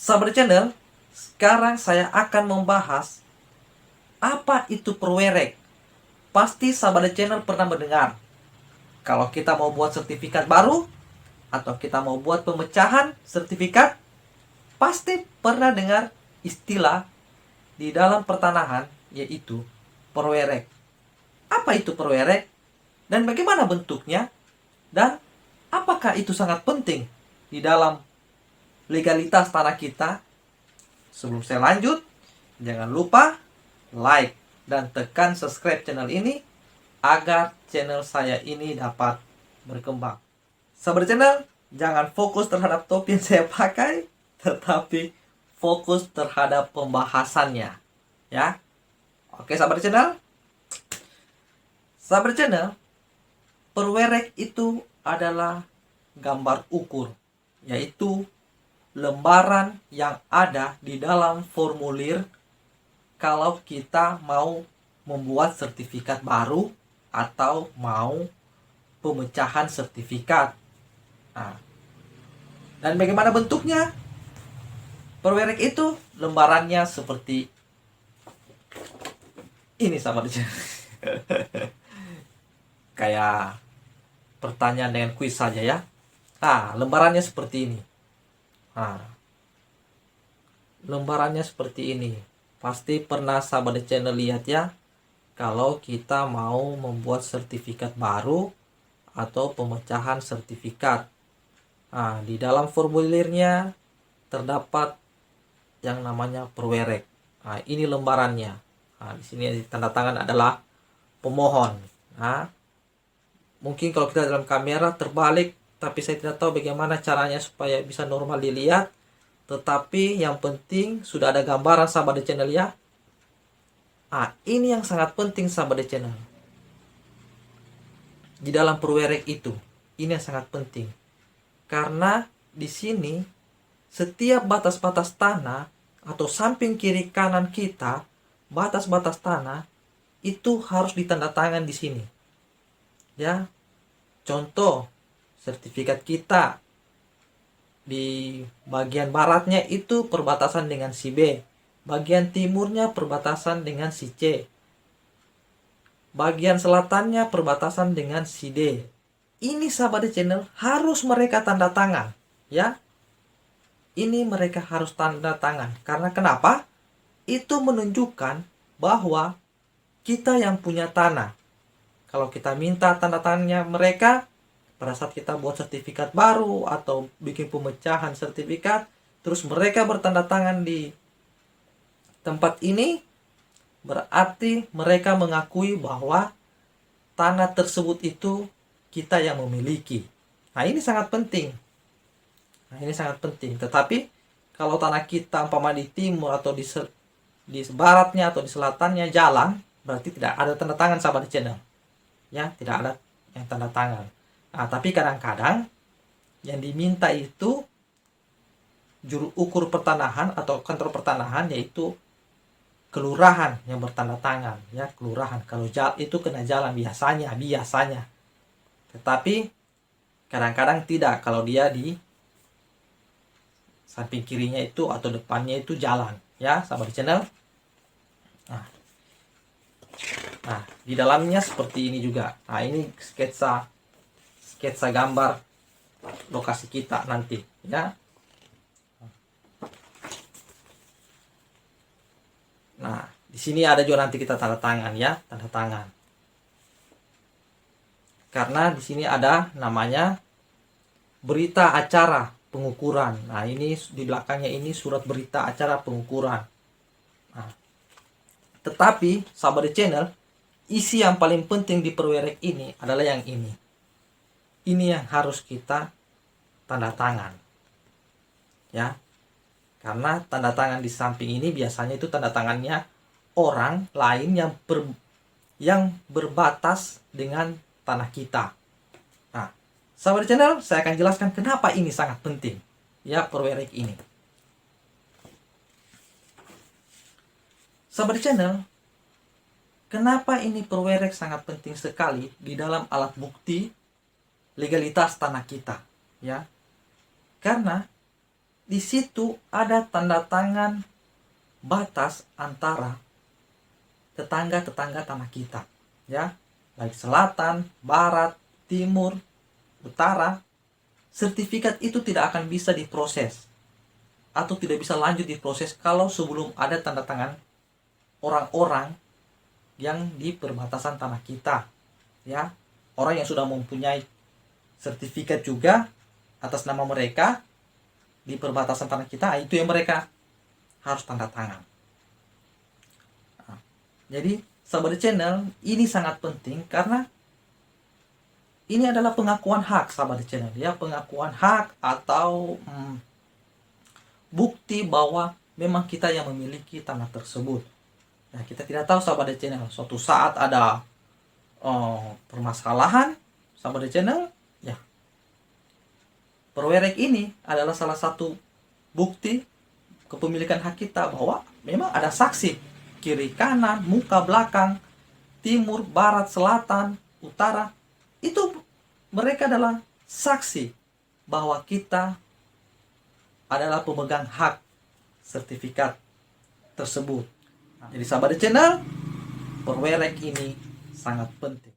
Sahabat channel, sekarang saya akan membahas apa itu perwerek. Pasti sahabat channel pernah mendengar. Kalau kita mau buat sertifikat baru atau kita mau buat pemecahan sertifikat, pasti pernah dengar istilah di dalam pertanahan yaitu perwerek. Apa itu perwerek dan bagaimana bentuknya dan apakah itu sangat penting di dalam legalitas tanah kita? Sebelum saya lanjut, jangan lupa like dan tekan subscribe channel ini agar channel saya ini dapat berkembang. Sahabat channel, jangan fokus terhadap topi yang saya pakai, tetapi fokus terhadap pembahasannya. Ya. Oke, sahabat channel. Sahabat channel, perwerek itu adalah gambar ukur, yaitu lembaran yang ada di dalam formulir kalau kita mau membuat sertifikat baru atau mau pemecahan sertifikat. Nah, dan bagaimana bentuknya? Perwerek itu lembarannya seperti ini, sama aja. Kayak pertanyaan dengan kuis saja ya. Nah, lembarannya seperti ini. Nah, lembarannya seperti ini. Pasti pernah sahabat channel lihat ya. Kalau kita mau membuat sertifikat baru atau pemecahan sertifikat. Nah, di dalam formulirnya terdapat yang namanya perwerek. Nah, ini lembarannya. Nah, di sini tanda tangan adalah pemohon. Nah, mungkin kalau kita dalam kamera terbalik, tapi saya tidak tahu bagaimana caranya supaya bisa normal dilihat. Tetapi yang penting sudah ada gambaran sahabat channel ya. Ah, ini yang sangat penting sahabat channel. Di dalam perwerek itu, ini yang sangat penting. Karena di sini setiap batas-batas tanah atau samping kiri kanan kita, batas-batas tanah itu harus ditandatangan di sini. Ya. Contoh, sertifikat kita di bagian baratnya itu perbatasan dengan si B, bagian timurnya perbatasan dengan si C, bagian selatannya perbatasan dengan si D. Ini sahabat channel harus mereka tanda tangan ya. Ini mereka harus tanda tangan. Karena kenapa? Itu menunjukkan bahwa kita yang punya tanah. Kalau kita minta tanda tangannya mereka pada saat kita buat sertifikat baru atau bikin pemecahan sertifikat, terus mereka bertanda tangan di tempat ini, berarti mereka mengakui bahwa tanah tersebut itu kita yang memiliki. Nah, ini sangat penting. Nah, ini sangat penting. Tetapi kalau tanah kita umpama di timur atau di baratnya atau di selatannya jalan, berarti tidak ada tanda tangan sahabat channel. Ya, tidak ada yang tanda tangan. Nah, tapi kadang-kadang yang diminta itu juru ukur pertanahan atau kantor pertanahan, yaitu kelurahan yang bertanda tangan ya, kelurahan. Kalau itu kena jalan biasanya. Tetapi kadang-kadang tidak kalau dia di samping kirinya itu atau depannya itu jalan ya, sahabat channel. Nah, di dalamnya seperti ini juga. Nah, ini sketsa gambar lokasi kita nanti ya. Nah, di sini ada juga nanti kita tanda tangan ya, tanda tangan. Karena di sini ada namanya berita acara pengukuran. Nah, ini di belakangnya ini surat berita acara pengukuran. Nah, tetapi sahabat channel, isi yang paling penting di perwerek ini adalah yang ini. Ini yang harus kita tanda tangan. Ya. Karena tanda tangan di samping ini biasanya itu tanda tangannya orang lain yang berbatas dengan tanah kita. Nah, sahabat channel, saya akan jelaskan kenapa ini sangat penting. Ya, perwerek ini. Sahabat channel, kenapa ini perwerek sangat penting sekali di dalam alat bukti legalitas tanah kita, ya? Karena di situ ada tanda tangan batas antara tetangga-tetangga tanah kita, ya, baik selatan, barat, timur, utara. Sertifikat itu tidak akan bisa diproses atau tidak bisa lanjut diproses kalau sebelum ada tanda tangan orang-orang yang di perbatasan tanah kita, ya, orang yang sudah mempunyai sertifikat juga atas nama mereka di perbatasan tanah kita, itu yang mereka harus tanda tangan. Nah, jadi sahabat channel, ini sangat penting karena ini adalah pengakuan hak, sahabat channel, ya, pengakuan hak atau bukti bahwa memang kita yang memiliki tanah tersebut. Nah, kita tidak tahu, sahabat channel, suatu saat ada permasalahan, sahabat channel, ya, perwerek ini adalah salah satu bukti kepemilikan hak kita bahwa memang ada saksi kiri kanan, muka belakang, timur, barat, selatan, utara. Itu mereka adalah saksi bahwa kita adalah pemegang hak sertifikat tersebut. Jadi sahabat channel, perwerek ini sangat penting.